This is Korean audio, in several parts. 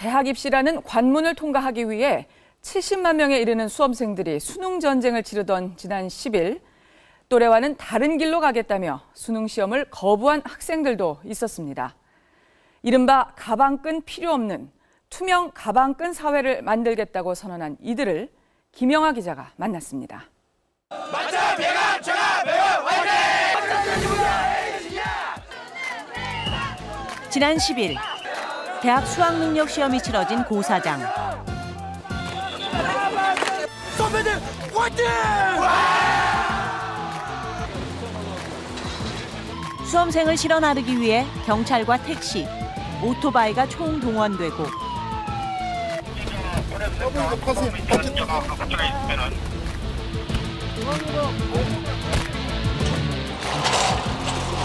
대학 입시라는 관문을 통과하기 위해 70만 명에 이르는 수험생들이 수능 전쟁을 치르던 지난 10일 또래와는 다른 길로 가겠다며 수능 시험을 거부한 학생들도 있었습니다. 이른바 가방끈 필요 없는 투명 가방끈 사회를 만들겠다고 선언한 이들을 김영하 기자가 만났습니다. 만점 예감 정합 매월 화이팅! 지난 10일 대학 수학능력 시험이 치러진 고사장. 선배들 화이팅! 수험생을 실어 나르기 위해 경찰과 택시, 오토바이가 총동원되고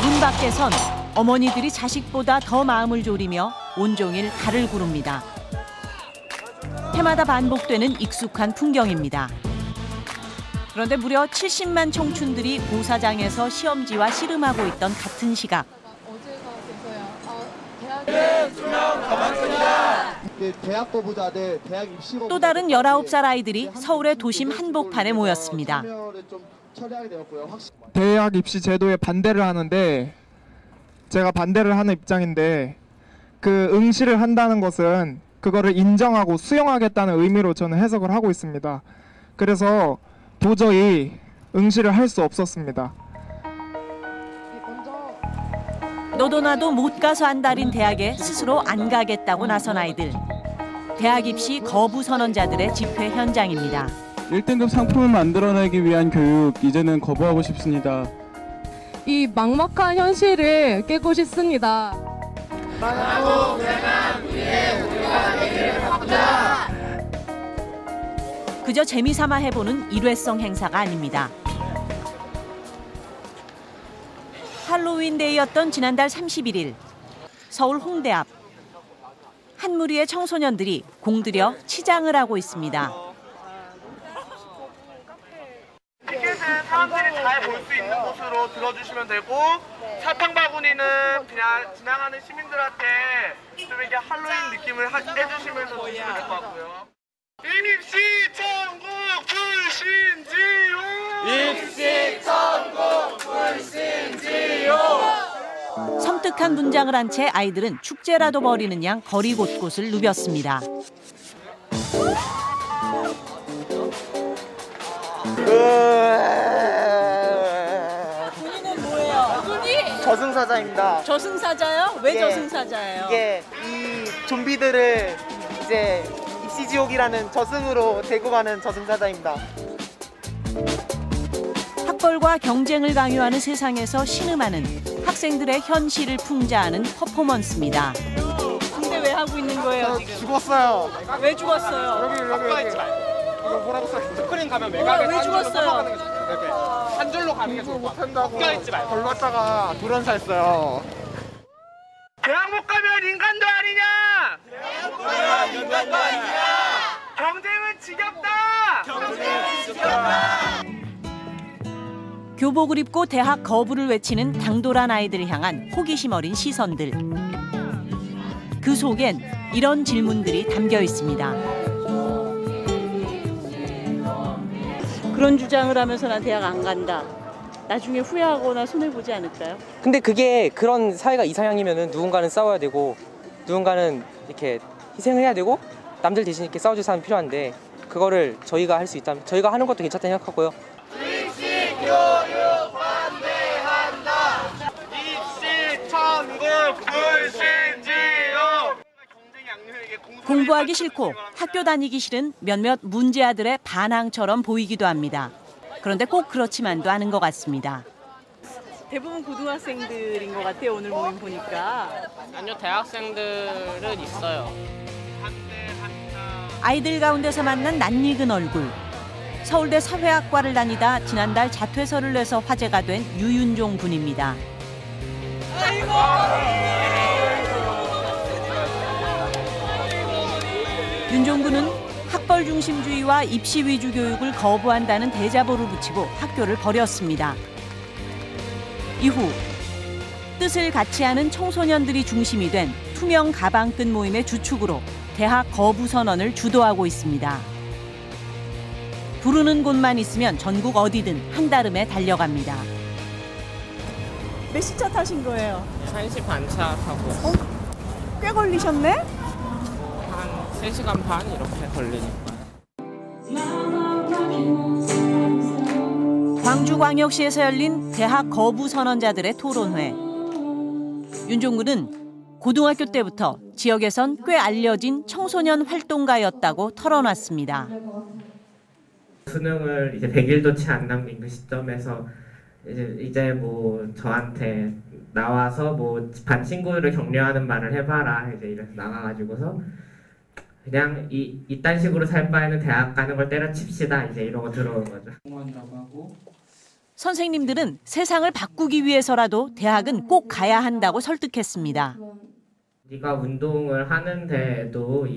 문 밖에선 어머니들이 자식보다 더 마음을 졸이며 온종일 달을 구릅니다. 해마다 반복되는 익숙한 풍경입니다. 그런데 무려 70만 청춘들이 고사장에서 시험지와 씨름하고 있던 같은 시각. 또 다른 19살 아이들이 서울의 도심 한복판에 모였습니다. 대학 입시 제도에 반대를 하는데 제가 반대를 하는 입장인데 그 응시를 한다는 것은 그거를 인정하고 수용하겠다는 의미로 저는 해석을 하고 있습니다. 그래서 도저히 응시를 할 수 없었습니다. 너도 나도 못 가서 한달인 대학에 스스로 안 가겠다고 나선 아이들. 대학 입시 거부 선언자들의 집회 현장입니다. 1등급 상품을 만들어내기 위한 교육, 이제는 거부하고 싶습니다. 이 막막한 현실을 깨고 싶습니다. 만하고 불행한 우리의 우리가 되기를 바꾸자. 그저 재미삼아 해보는 일회성 행사가 아닙니다. 할로윈데이였던 지난달 31일, 서울 홍대 앞. 한 무리의 청소년들이 공들여 치장을 하고 있습니다. 티켓은 사람들이 잘 볼 수 있는 곳으로 들어주시면 되고 사탕 바구니는 그냥 지나가는 시민들한테 좀 이렇게 할로윈 느낌을 해주시면서 주시면 될 것 같고요. 입시 천국 불신지요! 입시 천국 불신지요! 섬뜩한 분장을 한 채 아이들은 축제라도 벌이는 양 거리 곳곳을 누볐습니다. 본인은 뭐예요? 저승사자입니다. 저승사자요? 왜 저승사자예요? 이게 이 좀비들을 이제 입시지옥이라는 저승으로 데리고 가는 저승사자입니다. 학벌과 경쟁을 강요하는 세상에서 신음하는 학생들의 현실을 풍자하는 퍼포먼스입니다. 근데 왜 하고 있는 거예요 지금? 죽었어요. 왜 죽었어요? 여기. 이거 뭐라고 써있어? 스크린 가면 왜 죽었어요? 한 줄로 가는 게 좋을 것 같아. 묶여있지 말고. 걸로 왔다가 돌연사 했어요. 대학 못 가면 인간도 아니냐? 대학 못 가면 인간도 아니냐? 경쟁은 지겹다! 교복을 입고 대학 거부를 외치는 당돌한 아이들을 향한 호기심 어린 시선들. 그 속엔 이런 질문들이 담겨 있습니다. 그런 주장을 하면서 난 대학 안 간다. 나중에 후회하거나 손해보지 않을까요? 근데 그게 그런 사회가 이상향이면은 누군가는 싸워야 되고 누군가는 이렇게 희생을 해야 되고 남들 대신 이렇게 싸워줄 사람이 필요한데 그거를 저희가 할 수 있다면 저희가 하는 것도 괜찮다 생각하고요. 입시 교육 반대한다. 입시 천국 불신지요. 공부하기 싫고 학교 다니기 싫은 몇몇 문제아들의 반항처럼 보이기도 합니다. 그런데 꼭 그렇지만도 않은 것 같습니다. 대부분 고등학생들인 것 같아요. 오늘 모임 보니까. 아니요, 대학생들은 있어요. 아이들 가운데서 만난 낯익은 얼굴. 서울대 사회학과를 다니다 지난달 자퇴서를 내서 화제가 된 유윤종 군입니다. 윤종 군은 학벌 중심주의와 입시 위주 교육을 거부한다는 대자보를 붙이고 학교를 버렸습니다. 이후 뜻을 같이 하는 청소년들이 중심이 된 투명 가방끈 모임의 주축으로 대학 거부 선언을 주도하고 있습니다. 부르는 곳만 있으면 전국 어디든 한달음에 달려갑니다. 몇 시차 타신 거예요? 1시 반 차 타고 꽤 걸리셨네? 한 3시간 반 이렇게 걸리니까. 광주광역시에서 열린 대학 거부 선언자들의 토론회. 윤종근은 고등학교 때부터 지역에선 꽤 알려진 청소년 활동가였다고 털어놨습니다. 수능을 이제 100일도 채 안 남긴 그 시점에서 이제 뭐 저한테 나와서 뭐 반 친구를 격려하는 말을 해봐라 이제 이래서 나가가지고서 그냥 이딴 식으로 살 바에는 대학 가는 걸 때려칩시다 이제 이러고 들어온 거죠. 선생님들은 세상을 바꾸기 위해서라도 대학은 꼭 가야 한다고 설득했습니다. 네가 운동을 하는데도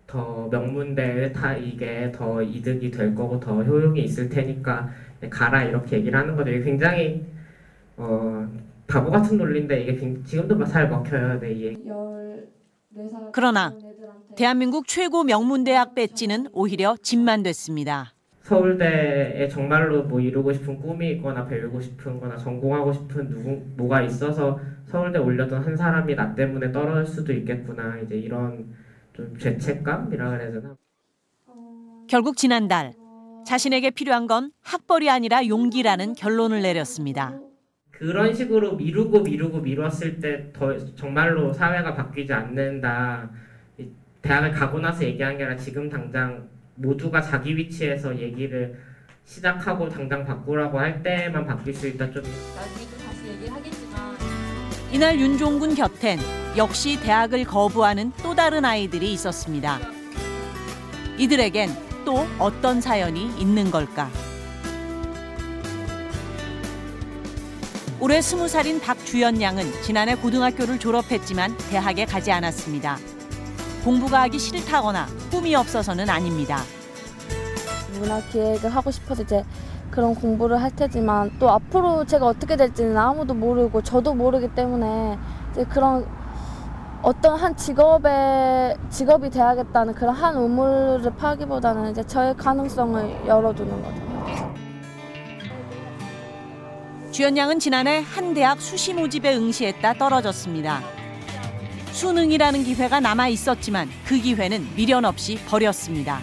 더 명문대에 이게 더 이득이 될 거고 더 효용이 있을 테니까 가라 이렇게 얘기를 하는 거죠. 이게 굉장히 바보 같은 논리인데 이게 지금도 잘 먹혀요. 네, 이 얘기. 그러나 대한민국 최고 명문대학 배지는 오히려 짐만 됐습니다. 서울대에 정말로 뭐 이루고 싶은 꿈이 있거나 배우고 싶은 거나 전공하고 싶은 뭐가 있어서 서울대 올려둔 한 사람이 나 때문에 떨어질 수도 있겠구나 이제 이런 좀 죄책감이라 그래야 되나? 결국 지난달 자신에게 필요한 건 학벌이 아니라 용기라는 결론을 내렸습니다. 그런 식으로 미뤘을 때 더 정말로 사회가 바뀌지 않는다. 대학을 가고 나서 얘기한 게 아니라 지금 당장 모두가 자기 위치에서 얘기를 시작하고 당장 바꾸라고 할 때만 바뀔 수 있다. 좀 나중에 또 다시 얘기를 하겠지만 이날 윤종근 곁엔 역시 대학을 거부하는 또 다른 아이들이 있었습니다. 이들에겐 또 어떤 사연이 있는 걸까? 올해 20살인 박주연 양은 지난해 고등학교를 졸업했지만 대학에 가지 않았습니다. 공부가 하기 싫다거나 꿈이 없어서는 아닙니다. 문화기획을 하고 싶어서 이제 그런 공부를 할 테지만 또 앞으로 제가 어떻게 될지는 아무도 모르고 저도 모르기 때문에 이제 그런 어떤 한 직업이 돼야겠다는 그런 한 우물을 파기보다는 이제 저의 가능성을 열어두는 거죠. 주연 양은 지난해 한 대학 수시 모집에 응시했다 떨어졌습니다. 수능이라는 기회가 남아 있었지만 그 기회는 미련 없이 버렸습니다.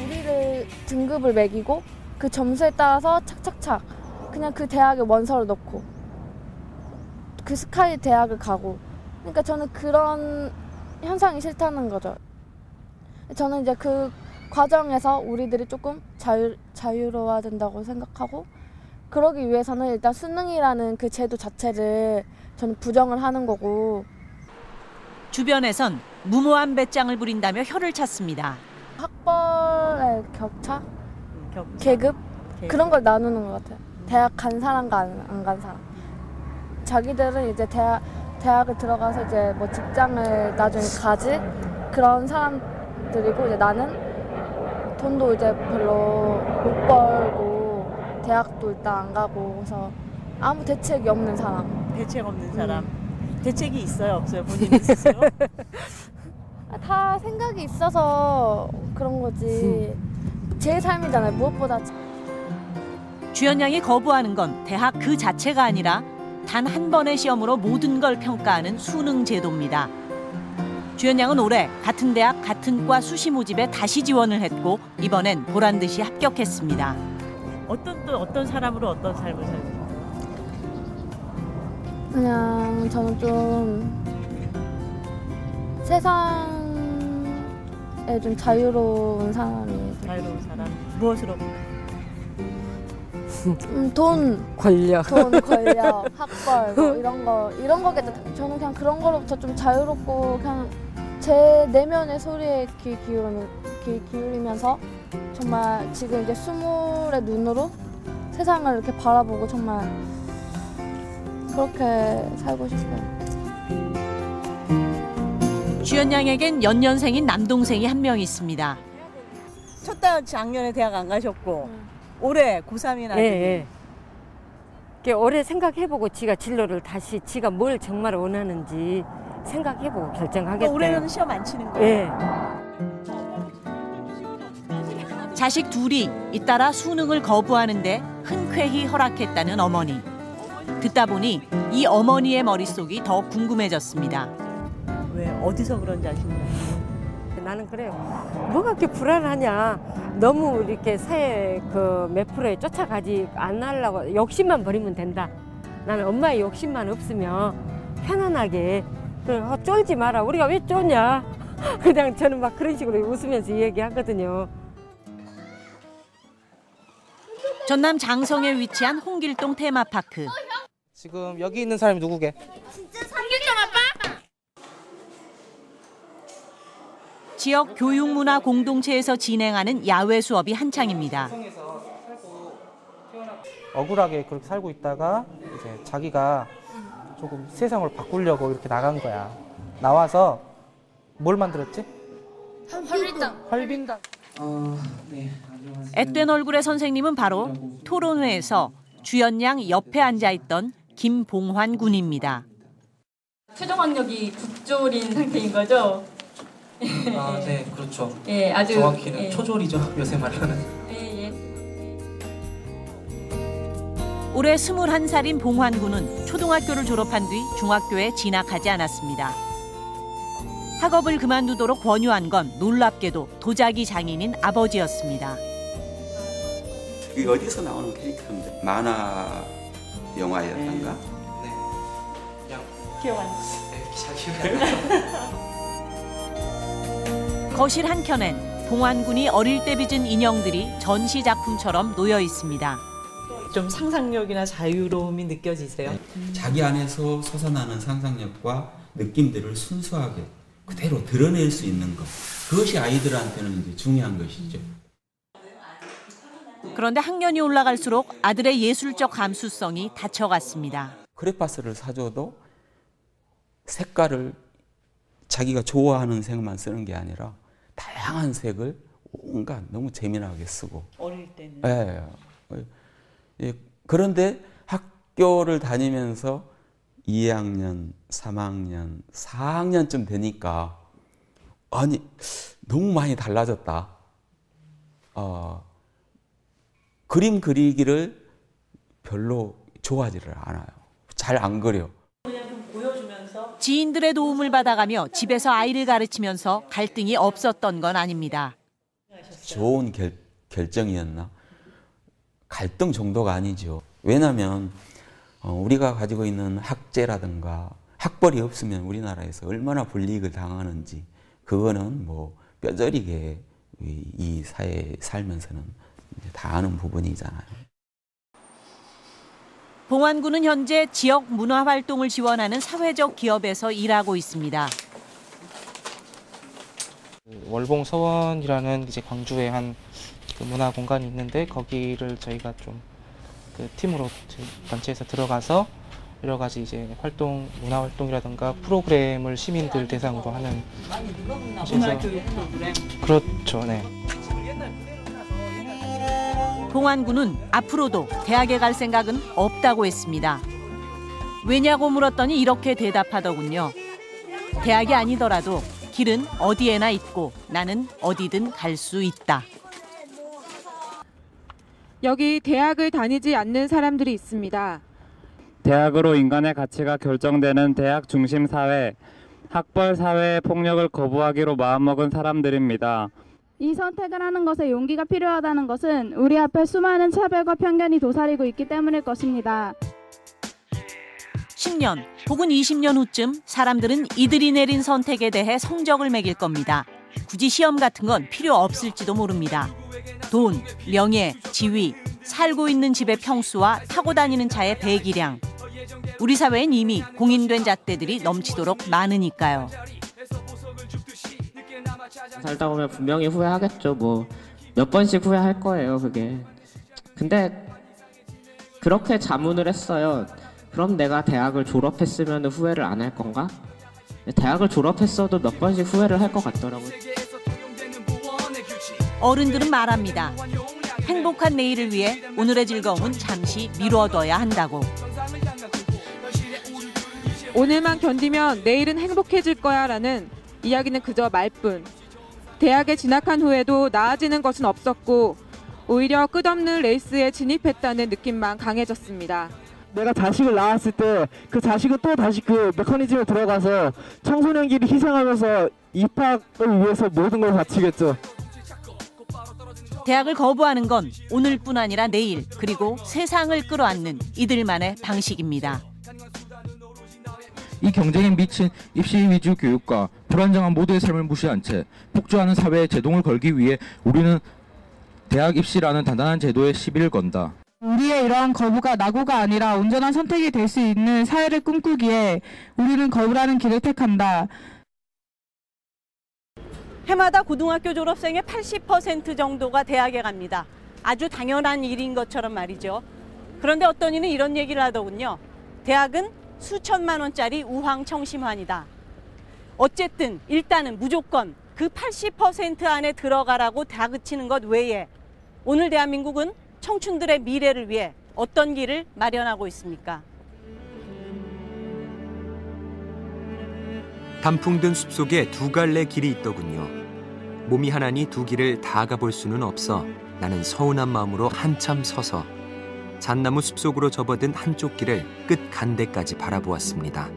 우리를 등급을 매기고 그 점수에 따라서 착착착 그냥 그 대학에 원서를 넣고 그 스카이 대학을 가고 그러니까 저는 그런 현상이 싫다는 거죠. 저는 이제 그 과정에서 우리들이 조금 자유로워야 된다고 생각하고 그러기 위해서는 일단 수능이라는 그 제도 자체를 저는 부정을 하는 거고 주변에선 무모한 배짱을 부린다며 혀를 찼습니다. 학벌의 격차? 계급? 그런 걸 나누는 것 같아요. 대학 간 사람과 안 간 사람. 자기들은 이제 대학을 들어가서 이제 뭐 직장을 나중에 가지 그런 사람들이고 이제 나는 돈도 이제 별로 못 벌고 대학도 일단 안 가고 그래서 아무 대책이 없는 사람. 대책 없는 사람. 대책이 있어요, 없어요? 본인이 스스로? 다 생각이 있어서 그런 거지. 제 삶이잖아요, 무엇보다. 주연 양이 거부하는 건 대학 그 자체가 아니라 단 한 번의 시험으로 모든 걸 평가하는 수능 제도입니다. 주연 양은 올해 같은 대학 같은 과 수시 모집에 다시 지원을 했고 이번엔 보란 듯이 합격했습니다. 어떤 사람으로 어떤 삶을 살고? 그냥 저는 좀 세상에 좀 자유로운 사람이. 자유로운 사람? 무엇으로? 돈, 권력, 학벌 뭐 이런 거겠죠. 저는 그냥 그런 거로부터 좀 자유롭고 그냥 제 내면의 소리에 귀 기울이면서 정말 지금 이제 20의 눈으로 세상을 이렇게 바라보고 정말 그렇게 살고 싶어요. 주연 양에겐 연년생인 남동생이 한 명 있습니다. 첫 달 작년에 대학 안 가셨고 올해 고3인 아들이. 예. 올해 생각해보고 지가 진로를 다시 지가 뭘 정말 원하는지 생각해보고 결정하겠대요. 올해는 시험 안 치는 거예요? 네. 자식 둘이 잇따라 수능을 거부하는데 흔쾌히 허락했다는 어머니. 듣다 보니 이 어머니의 머릿속이 더 궁금해졌습니다. 왜 어디서 그런지 아시나요? 나는 그래요. 뭐가 그렇게 불안하냐. 너무 이렇게 새해 그 몇 프로에 쫓아가지 안 하려고 욕심만 버리면 된다. 나는 엄마의 욕심만 없으면 편안하게 쫄지 마라. 우리가 왜 쫄냐. 그냥 저는 막 그런 식으로 웃으면서 얘기하거든요. 전남 장성에 위치한 홍길동 테마파크. 지금 여기 있는 사람이 누구게? 진짜 삼길동 아빠? 지역 교육문화 공동체에서 진행하는 야외 수업이 한창입니다. 억울하게 그렇게 살고 있다가 이제 자기가 조금 세상을 바꾸려고 이렇게 나간 거야. 나와서 뭘 만들었지? 활빈당. 네. 앳된 얼굴의 선생님은 바로 토론회에서 주연양 옆에 앉아있던 김봉환 군입니다. 최종 학력이 9졸인 상태인 거죠? 아, 네, 그렇죠. 예, 아주 정확히는 초졸이죠, 요새 말하는. 예. 올해 21살인 봉환 군은 초등학교를 졸업한 뒤 중학교에 진학하지 않았습니다. 학업을 그만두도록 권유한 건 놀랍게도 도자기 장인인 아버지였습니다. 이게 어디서 나오는 캐릭터인데? 만화 영화였던가? 네. 그냥 기억 안 나요. 거실 한켠엔 봉환 군이 어릴 때 빚은 인형들이 전시 작품처럼 놓여 있습니다. 좀 상상력이나 자유로움이 느껴지세요? 자기 안에서 솟아나는 상상력과 느낌들을 순수하게 그대로 드러낼 수 있는 것. 그것이 아이들한테는 이제 중요한 것이죠. 그런데 학년이 올라갈수록 아들의 예술적 감수성이 닫혀갔습니다. 크레파스를 사줘도 색깔을 자기가 좋아하는 색만 쓰는 게 아니라 다양한 색을 온갖 너무 재미나게 쓰고. 어릴 때는? 네. 그런데 학교를 다니면서 2학년, 3학년, 4학년쯤 되니까 아니 너무 많이 달라졌다. 그림 그리기를 별로 좋아하지를 않아요. 잘 안 그려. 지인들의 도움을 받아가며 집에서 아이를 가르치면서 갈등이 없었던 건 아닙니다. 좋은 결정이었나? 갈등 정도가 아니죠. 왜냐하면 우리가 가지고 있는 학제라든가 학벌이 없으면 우리나라에서 얼마나 불이익을 당하는지 그거는 뭐 뼈저리게 이 사회에 살면서는 다 아는 부분이잖아요. 봉환 군은 현재 지역 문화활동을 지원하는 사회적 기업에서 일하고 있습니다. 월봉 서원이라는 이제 광주에 한 그 문화 공간이 있는데 거기를 저희가 좀 그 팀으로 단체에서 들어가서 여러 가지 이제 활동, 문화 활동이라든가 프로그램을 시민들 대상으로 하는 문화 교육 프로그램. 그렇죠, 네. 봉환 군은 앞으로도 대학에 갈 생각은 없다고 했습니다. 왜냐고 물었더니 이렇게 대답하더군요. 대학이 아니더라도 길은 어디에나 있고 나는 어디든 갈 수 있다. 여기 대학을 다니지 않는 사람들이 있습니다. 대학으로 인간의 가치가 결정되는 대학 중심 사회, 학벌 사회의 폭력을 거부하기로 마음먹은 사람들입니다. 이 선택을 하는 것에 용기가 필요하다는 것은 우리 앞에 수많은 차별과 편견이 도사리고 있기 때문일 것입니다. 10년 혹은 20년 후쯤 사람들은 이들이 내린 선택에 대해 성적을 매길 겁니다. 굳이 시험 같은 건 필요 없을지도 모릅니다. 돈, 명예, 지위, 살고 있는 집의 평수와 타고 다니는 차의 배기량. 우리 사회엔 이미 공인된 잣대들이 넘치도록 많으니까요. 살다 보면 분명히 후회하겠죠. 뭐 몇 번씩 후회할 거예요, 그게. 근데 그렇게 자문을 했어요. 그럼 내가 대학을 졸업했으면 후회를 안 할 건가? 대학을 졸업했어도 몇 번씩 후회를 할 것 같더라고요. 어른들은 말합니다. 행복한 내일을 위해 오늘의 즐거움은 잠시 미뤄둬야 한다고. 오늘만 견디면 내일은 행복해질 거야 라는 이야기는 그저 말뿐. 대학에 진학한 후에도 나아지는 것은 없었고 오히려 끝없는 레이스에 진입했다는 느낌만 강해졌습니다. 내가 자식을 낳았을 때 그 자식은 또 다시 그 메커니즘에 들어가서 청소년기를 희생하면서 입학을 위해서 모든 걸 바치겠죠. 대학을 거부하는 건 오늘뿐 아니라 내일, 그리고 세상을 끌어안는 이들만의 방식입니다. 이 경쟁에 미친 입시 위주 교육과 불안정한 모두의 삶을 무시한 채 폭주하는 사회에 제동을 걸기 위해 우리는 대학 입시라는 단단한 제도에 시비를 건다. 우리의 이러한 거부가 낙오가 아니라 온전한 선택이 될 수 있는 사회를 꿈꾸기에 우리는 거부라는 길을 택한다. 해마다 고등학교 졸업생의 80% 정도가 대학에 갑니다. 아주 당연한 일인 것처럼 말이죠. 그런데 어떤 이는 이런 얘기를 하더군요. 대학은 수천만 원짜리 우황청심환이다. 어쨌든 일단은 무조건 그 80% 안에 들어가라고 다그치는 것 외에 오늘 대한민국은 청춘들의 미래를 위해 어떤 길을 마련하고 있습니까? 단풍 든 숲속에 두 갈래 길이 있더군요. 몸이 하나니 두 길을 다 가볼 수는 없어 나는 서운한 마음으로 한참 서서 잣나무 숲속으로 접어든 한쪽 길을 끝 간데까지 바라보았습니다.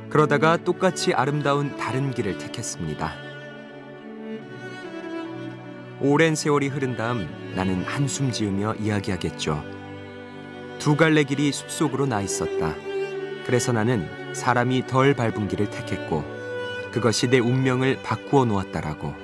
그러다가 똑같이 아름다운 다른 길을 택했습니다. 오랜 세월이 흐른 다음 나는 한숨 지으며 이야기하겠죠. 두 갈래 길이 숲속으로 나 있었다. 그래서 나는 사람이 덜 밟은 길을 택했고 그것이 내 운명을 바꾸어 놓았다라고.